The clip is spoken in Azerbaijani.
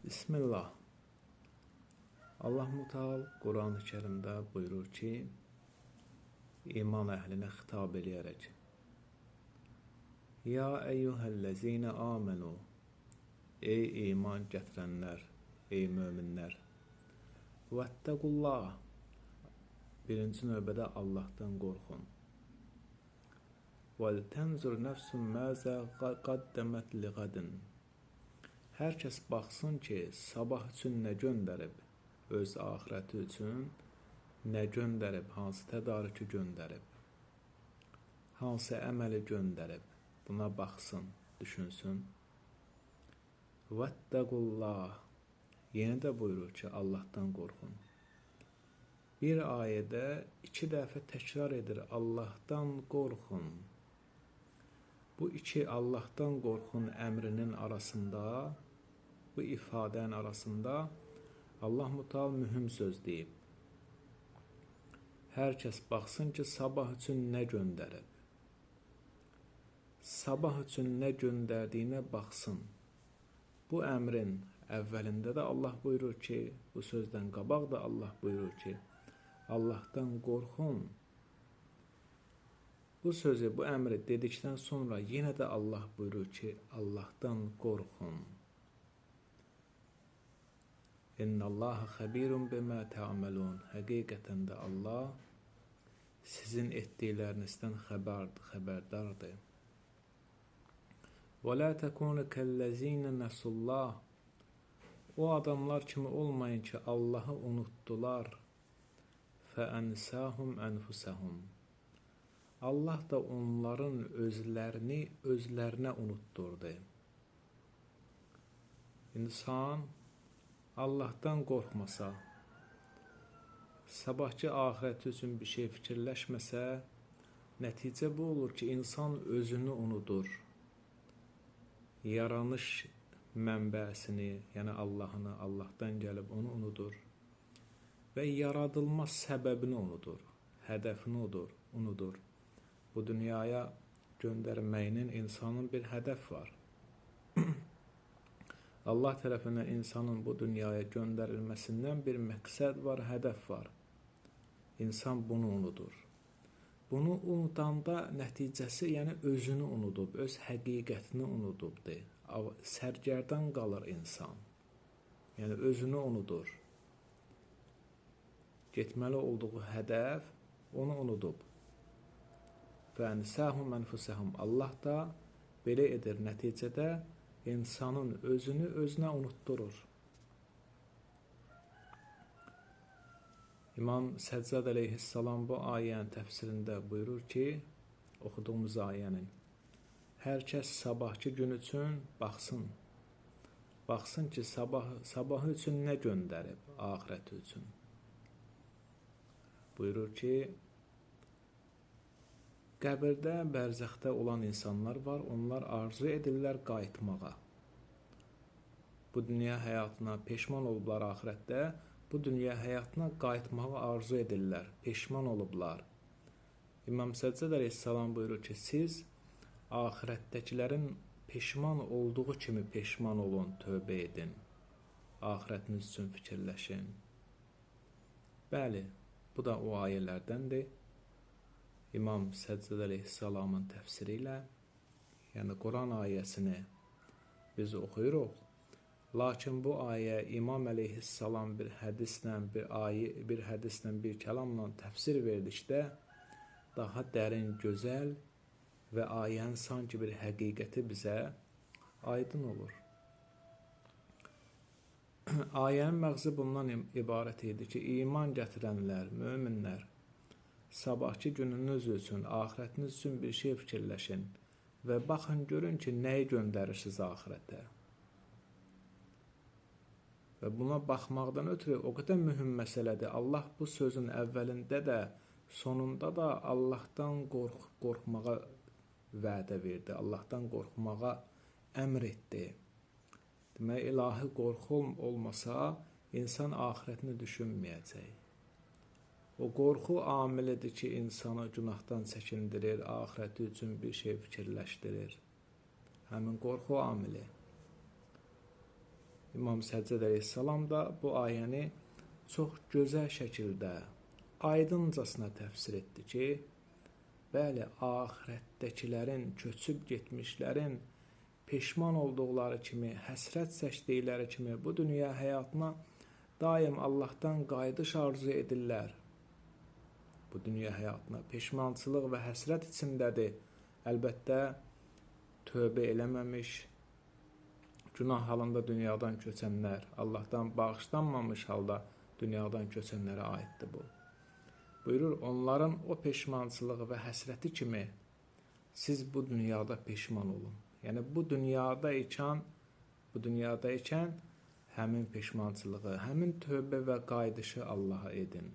Bismillah. Allah Muteal Quran-ı Kerimdə buyurur ki, iman əhlinə xitab eləyərək: Ya eyyuhəl-ləzine amenu, ey iman gətirənlər, ey möminlər, vəttəqullah, birinci növbədə Allahdan qorxun. Vəl-tənzur nəfsun məzə qaddəmət liğadın, hər kəs baxsın ki, sabah üçün nə göndərib, öz axirəti üçün nə göndərib, hansı tədarükü göndərib, hansı əməli göndərib, buna baxsın, düşünsün. Vəttəqullah, yenə də buyurur ki, Allahdan qorxun. Bir ayədə 2 dəfə təkrar edir, Allahdan qorxun. Bu 2 Allahdan qorxun əmrinin arasında, bu ifadənin arasında Allah Muteal mühüm söz deyib. Hər kəs baxsın ki, sabah üçün nə göndərib. Sabah üçün nə göndərdiyinə baxsın. Bu əmrin əvvəlində də Allah buyurur ki, bu sözdən qabaq da Allah buyurur ki, Allahdan qorxun. Bu sözü, bu əmri dedikdən sonra yenə də Allah buyurur ki, Allahdan qorxun. İnnallaha xəbirun bimə tə'amelun. Həqiqətən də Allah sizin etdiklərinizdən xəbərdardır. Və la təkunu kəllezine nəsullah. O adamlar kimi olmayın ki, Allahı unutdular. Fəənsahum ənfusəhum. Allah da onların özlərini özlərinə unutturdu. İnsan Allahdan qorxmasa, sabahki axirəti üçün bir şey fikirləşməsə, nəticə bu olur ki, insan özünü unudur. Yaranış mənbəsini, yəni Allahını, Allahdan gəlib onu unudur və yaradılma səbəbini unudur, hədəfini unudur. Bu dünyaya göndərməyinin insanın bir hədəf var. Allah tərəfindən insanın bu dünyaya göndərilməsindən bir məqsəd var, hədəf var. İnsan bunu unudur. Bunu unudanda nəticəsi, yəni özünü unudub, öz həqiqətini unudubdur. Sərgərdan qalır insan. Yəni özünü unudur. Getməli olduğu hədəf onu unudub. Fəənsəhum ənfusəhum. Allah da belə edir, nəticədə insanın özünü özünə unutturur. İmam Səccad əleyhissalam bu ayənin təfsirində buyurur ki, oxuduğumuz ayənin, hər kəs sabahki gün üçün baxsın. Baxsın ki, sabahı üçün nə göndərib, axirəti üçün. Buyurur ki, qəbirdə, bərzəxdə olan insanlar var, onlar arzu edirlər qayıtmağa. Bu dünya həyatına peşman olublar axirətdə, bu dünya həyatına qayıtmağı arzu edirlər, peşman olublar. İmam Səccad əleyhissalam buyurur ki, siz axirətdəkilərin peşman olduğu kimi peşman olun, tövbə edin, axirətiniz üçün fikirləşin. Bəli, bu da o ayələrdəndir. İmam Səccad əleyhissalamın təfsiri ilə, yəni Quran ayəsini biz oxuyuruq. Lakin bu ayə İmam əleyhissalam bir hədislə, bir kəlamla təfsir verdikdə daha dərin, gözəl və ayənin sanki bir həqiqəti bizə aydın olur. Ayənin məğzi bundan ibarət idi ki, iman gətirənlər, möminlər, sabahki gününüz üçün, axirətiniz üçün bir şey fikirləşin və baxın, görün ki, nəyi göndərirsiniz axirətə. Və buna baxmaqdan ötürü o qədər mühüm məsələdir. Allah bu sözün əvvəlində də, sonunda da Allahdan qorxmağa vədə verdi, Allahdan qorxmağa əmr etdi. Demək, ilahi qorxu olmasa, insan axirətini düşünməyəcək. O qorxu amilidir ki, insanı günahdan çəkindirir, axirəti üçün bir şey fikirləşdirir. Həmin qorxu amili. İmam Səccad əleyhissalam da bu ayəni çox gözəl şəkildə, aydıncasına təfsir etdi ki, bəli, axirətdəkilərin, köçüb getmişlərin peşman olduqları kimi, həsrət çəkdikləri kimi bu dünya həyatına daim Allahdan qayıdış arzu edirlər. Bu dünya həyatına peşmançılıq və həsrət içindədir. Əlbəttə, tövbə eləməmiş, günah halında dünyadan köçənlər, Allahdan bağışlanmamış halda dünyadan köçənlərə aiddir bu. Buyurur, onların o peşmançılığı və həsrəti kimi siz bu dünyada peşman olun. Yəni, bu dünyada ikən həmin peşmançılığı, həmin tövbə və qayıdışı Allaha edin.